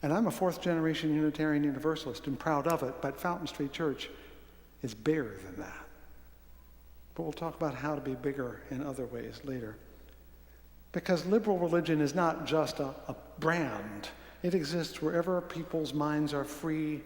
And I'm a fourth-generation Unitarian Universalist and proud of it, but Fountain Street Church is bigger than that. But we'll talk about how to be bigger in other ways later. Because liberal religion is not just a brand. It exists wherever people's minds are free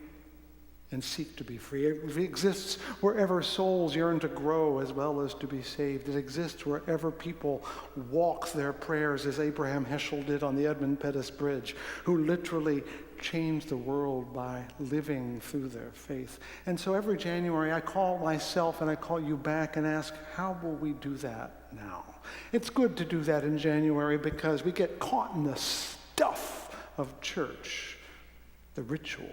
and seek to be free. It exists wherever souls yearn to grow as well as to be saved. It exists wherever people walk their prayers, as Abraham Heschel did on the Edmund Pettus Bridge, who literally changed the world by living through their faith. And so every January I call myself and I call you back and ask, how will we do that now? It's good to do that in January because we get caught in the stuff of church, the ritual,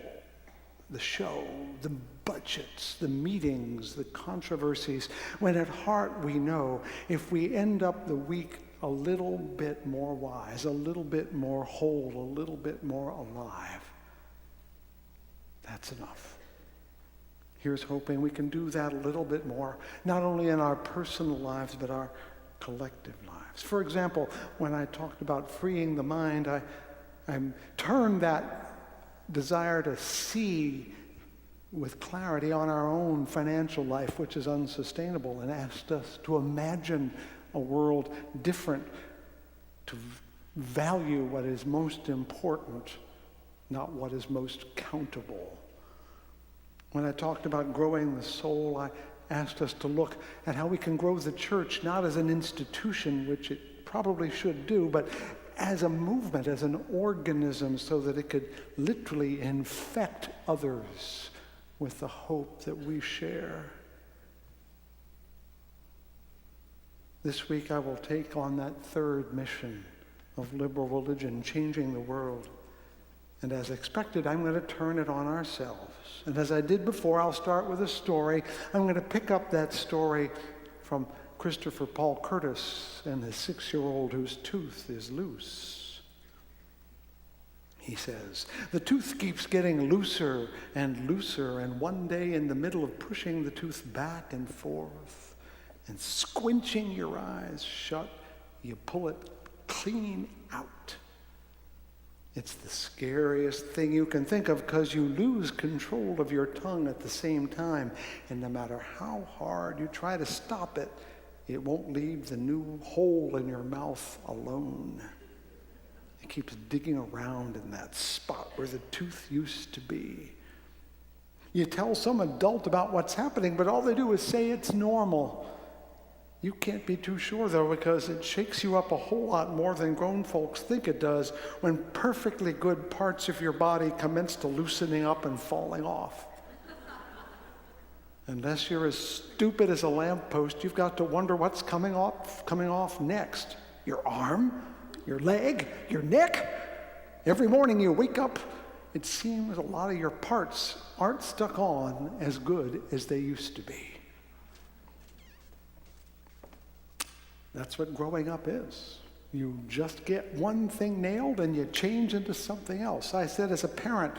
the show, the budgets, the meetings, the controversies, when at heart we know if we end up the week a little bit more wise, a little bit more whole, a little bit more alive, that's enough. Here's hoping we can do that a little bit more, not only in our personal lives, but our collective lives. For example, when I talked about freeing the mind, I turned that desire to see with clarity on our own financial life, which is unsustainable, and asked us to imagine a world different, to value what is most important, not what is most countable. When I talked about growing the soul, I asked us to look at how we can grow the church, not as an institution, which it probably should do, but as a movement, as an organism, so that it could literally infect others with the hope that we share. This week I will take on that third mission of liberal religion, changing the world. And as expected, I'm going to turn it on ourselves. And as I did before, I'll start with a story. I'm going to pick up that story from Christopher Paul Curtis and his 6-year-old whose tooth is loose. He says, the tooth keeps getting looser and looser, and one day in the middle of pushing the tooth back and forth and squinching your eyes shut, you pull it clean out. It's the scariest thing you can think of because you lose control of your tongue at the same time, and no matter how hard you try to stop it, it won't leave the new hole in your mouth alone. It keeps digging around in that spot where the tooth used to be. You tell some adult about what's happening, but all they do is say it's normal. You can't be too sure, though, because it shakes you up a whole lot more than grown folks think it does when perfectly good parts of your body commence to loosening up and falling off. Unless you're as stupid as a lamppost, you've got to wonder what's coming off next. Your arm, your leg, your neck. Every morning you wake up, it seems a lot of your parts aren't stuck on as good as they used to be. That's what growing up is. You just get one thing nailed and you change into something else. I said as a parent,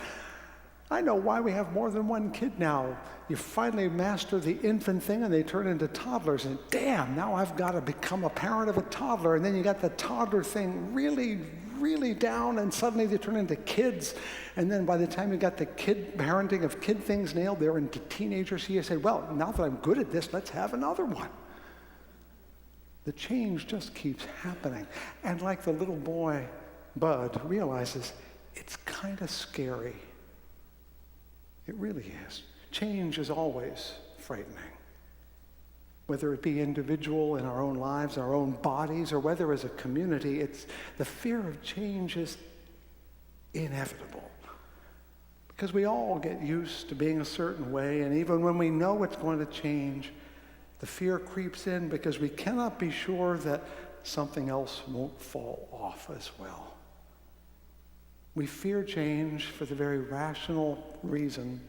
I know why we have more than one kid now. You finally master the infant thing and they turn into toddlers, and damn, now I've got to become a parent of a toddler. And then you got the toddler thing really, really down, and suddenly they turn into kids. And then by the time you got the parenting of kid things nailed, they're into teenagers. So you say, well, now that I'm good at this, let's have another one. The change just keeps happening. And like the little boy, Bud, realizes it's kind of scary. It really is. Change is always frightening. Whether it be individual in our own lives, our own bodies, or whether as a community, the fear of change is inevitable. Because we all get used to being a certain way, and even when we know it's going to change, the fear creeps in because we cannot be sure that something else won't fall off as well. We fear change for the very rational reason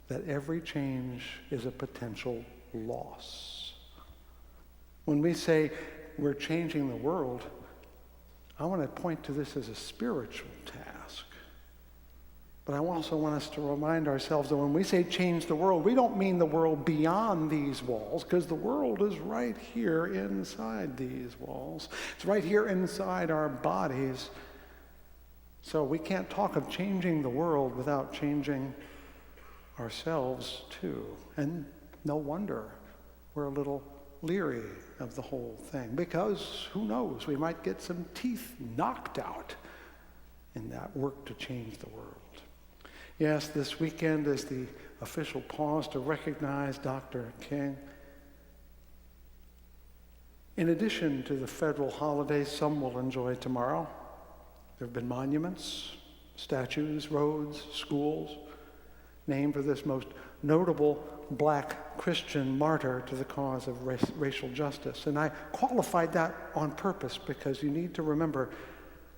that every change is a potential loss. When we say we're changing the world, I want to point to this as a spiritual task. But I also want us to remind ourselves that when we say change the world, we don't mean the world beyond these walls, because the world is right here inside these walls. It's right here inside our bodies. So we can't talk of changing the world without changing ourselves too. And no wonder we're a little leery of the whole thing, because who knows, we might get some teeth knocked out in that work to change the world. Yes, this weekend is the official pause to recognize Dr. King. In addition to the federal holidays some will enjoy tomorrow, there have been monuments, statues, roads, schools named for this most notable black Christian martyr to the cause of racial justice. And I qualified that on purpose because you need to remember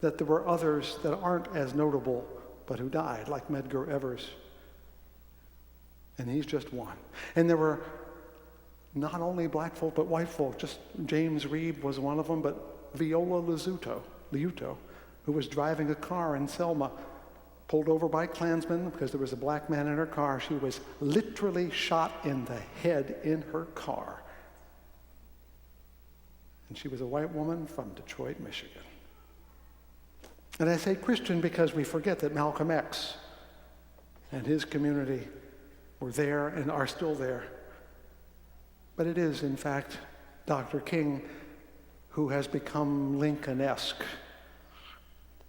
that there were others that aren't as notable but who died, like Medgar Evers. And he's just one. And there were not only black folk but white folk. Just James Reeb was one of them, but Viola Liuto, who was driving a car in Selma, pulled over by Klansmen because there was a black man in her car. She was literally shot in the head in her car. And she was a white woman from Detroit, Michigan. And I say Christian because we forget that Malcolm X and his community were there and are still there. But it is, in fact, Dr. King who has become Lincoln-esque.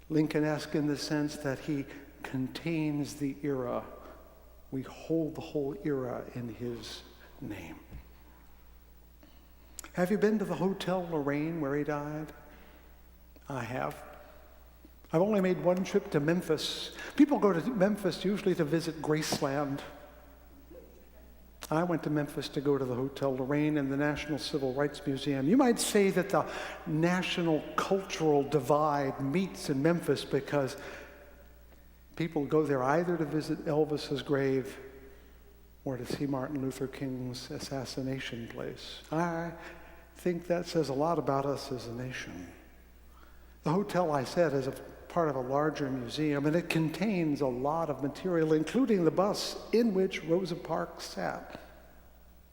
Lincoln-esque in the sense that he contains the era. We hold the whole era in his name. Have you been to the Hotel Lorraine where he died? I have. I've only made one trip to Memphis. People go to Memphis usually to visit Graceland. I went to Memphis to go to the Hotel Lorraine and the National Civil Rights Museum. You might say that the national cultural divide meets in Memphis because people go there either to visit Elvis's grave or to see Martin Luther King's assassination place. I think that says a lot about us as a nation. The hotel, I said, is a part of a larger museum, and it contains a lot of material, including the bus in which Rosa Parks sat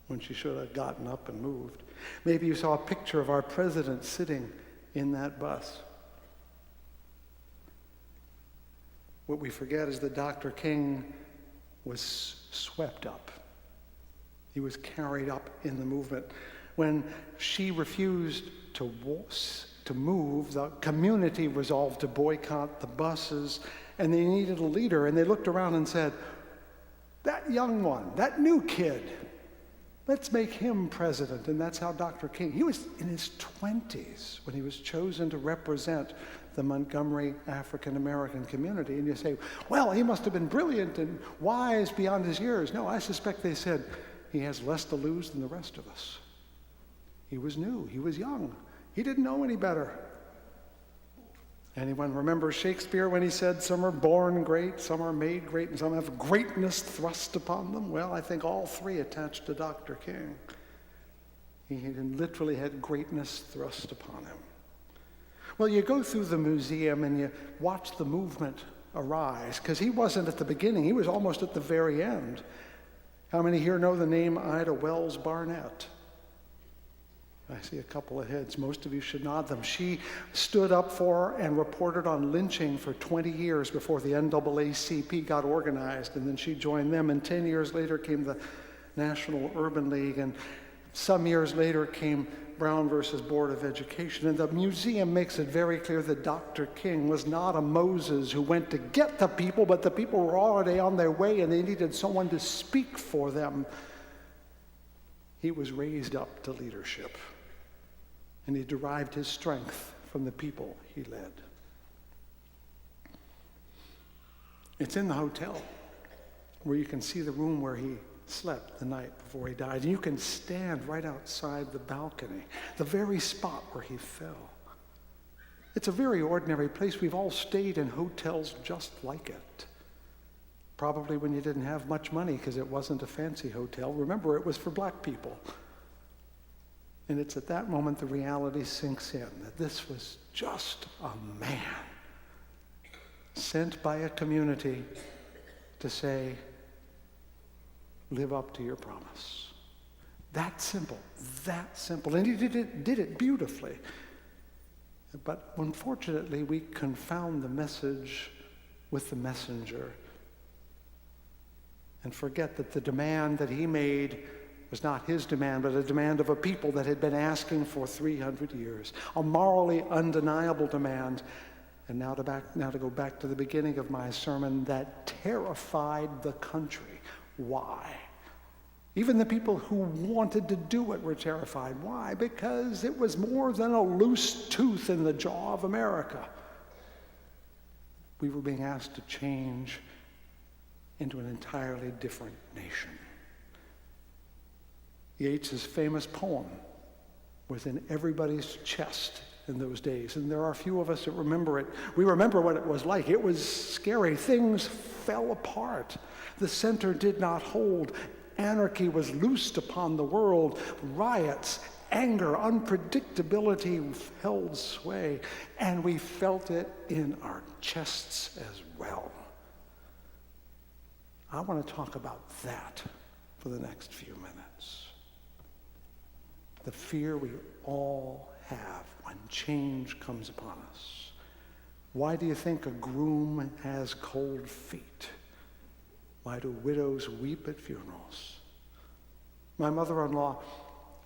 when she should have gotten up and moved. Maybe you saw a picture of our president sitting in that bus. What we forget is that Dr. King was swept up. He was carried up in the movement. When she refused to move, the community resolved to boycott the buses, and they needed a leader, and they looked around and said, that young one, that new kid, let's make him president. And that's how Dr. King, he was in his 20s when he was chosen to represent the Montgomery African American community. And you say, well, he must have been brilliant and wise beyond his years. No, I suspect they said, he has less to lose than the rest of us. He was new, he was young. He didn't know any better. Anyone remember Shakespeare when he said, some are born great, some are made great, and some have greatness thrust upon them? Well, I think all three attached to Dr. King. He literally had greatness thrust upon him. Well, you go through the museum and you watch the movement arise, because he wasn't at the beginning, he was almost at the very end. How many here know the name Ida Wells Barnett? I see a couple of heads. Most of you should nod them. She stood up for and reported on lynching for 20 years before the NAACP got organized, and then she joined them, and 10 years later came the National Urban League, and some years later came Brown versus Board of Education. And the museum makes it very clear that Dr. King was not a Moses who went to get the people, but the people were already on their way and they needed someone to speak for them. He was raised up to leadership, and he derived his strength from the people he led. It's in the hotel where you can see the room where he slept the night before he died. And you can stand right outside the balcony, the very spot where he fell. It's a very ordinary place. We've all stayed in hotels just like it. Probably when you didn't have much money because it wasn't a fancy hotel. Remember, it was for black people. And it's at that moment the reality sinks in that this was just a man sent by a community to say, live up to your promise. That simple, that simple. And he did it beautifully. But unfortunately, we confound the message with the messenger and forget that the demand that he made was not his demand, but a demand of a people that had been asking for 300 years, a morally undeniable demand. And now to go back to the beginning of my sermon, that terrified the country. Why? Even the people who wanted to do it were terrified. Why? Because it was more than a loose tooth in the jaw of America. We were being asked to change into an entirely different nation. Yeats's famous poem was in everybody's chest in those days, and there are a few of us that remember it. We remember what it was like. It was scary. Things fell apart. The center did not hold. Anarchy was loosed upon the world. Riots, anger, unpredictability held sway, and we felt it in our chests as well. I want to talk about that for the next few minutes. The fear we all have when change comes upon us. Why do you think a groom has cold feet? Why do widows weep at funerals? My mother-in-law,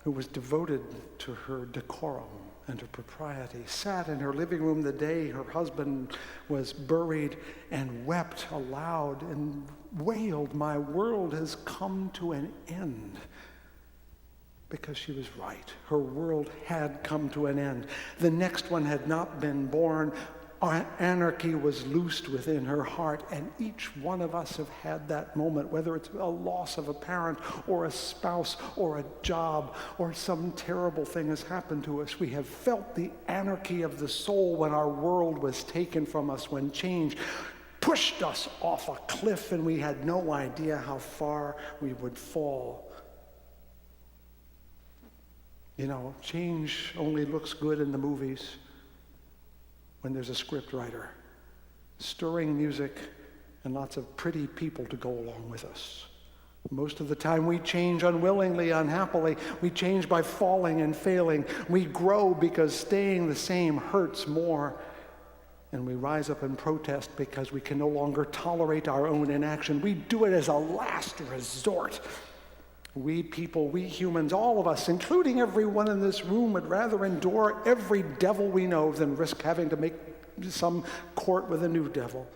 who was devoted to her decorum and her propriety, sat in her living room the day her husband was buried and wept aloud and wailed, "My world has come to an end." Because she was right. Her world had come to an end. The next one had not been born. Anarchy was loosed within her heart, and each one of us have had that moment, whether it's a loss of a parent or a spouse or a job or some terrible thing has happened to us. We have felt the anarchy of the soul when our world was taken from us, when change pushed us off a cliff and we had no idea how far we would fall. You know, change only looks good in the movies when there's a script writer, stirring music, and lots of pretty people to go along with us. Most of the time we change unwillingly, unhappily. We change by falling and failing. We grow because staying the same hurts more. And we rise up and protest because we can no longer tolerate our own inaction. We do it as a last resort. We people, we humans, all of us, including everyone in this room, would rather endure every devil we know than risk having to make some court with a new devil.